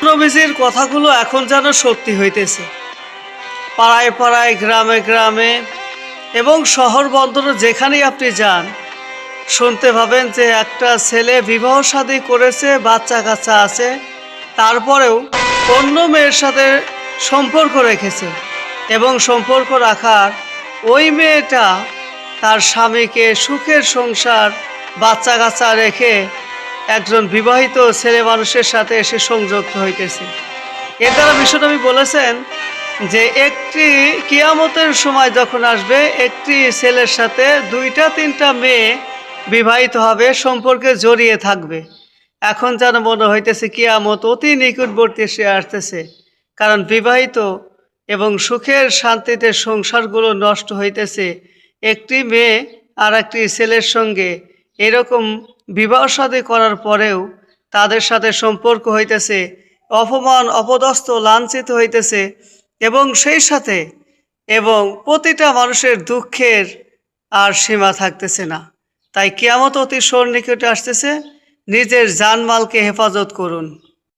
নবীজির কথাগুলো এখন যেন সত্যি হইতেছে। পাড়ায় পাড়ায়, গ্রামে গ্রামে এবং শহর বন্দরে যেখানেই আপনি যান, শুনতে পাবেন যে একটা ছেলে বিবাহ শাদী করেছে, বাচ্চা কাচ্চা আছে, তারপরেও অন্য মেয়ের সাথে সম্পর্ক রেখেছে এবং সম্পর্ক রাখার ওই মেয়েটা তার স্বামীকে সুখের সংসার, বাচ্চা কাচ্চা রেখে একজন বিবাহিত ছেলে মানুষের সাথে এসে সংযুক্ত হইতেছে। এর দ্বারা বিশ্বনবী বলেছেন যে একটি কিয়ামতের সময় যখন আসবে, একটি ছেলের সাথে দুইটা তিনটা মেয়ে বিবাহিত হবে, সম্পর্কে জড়িয়ে থাকবে। এখন যেন মনে হইতেছে কিয়ামত অতি নিকটবর্তী এসে আসতেছে, কারণ বিবাহিত এবং সুখের শান্তিতে সংসারগুলো নষ্ট হইতেছে। একটি মেয়ে আর একটি ছেলের সঙ্গে এরকম বিবাহ শাদী করার পরেও তাদের সাথে সম্পর্ক হইতেছে, অপমান, অপদস্থ, লাঞ্ছিত হইতেছে এবং সেই সাথে প্রতিটা মানুষের দুঃখের আর সীমা থাকতেছে না। তাই কিয়ামত অতি সন্নিকটে আসতেছে। নিজের জানমালকে হেফাজত করুন।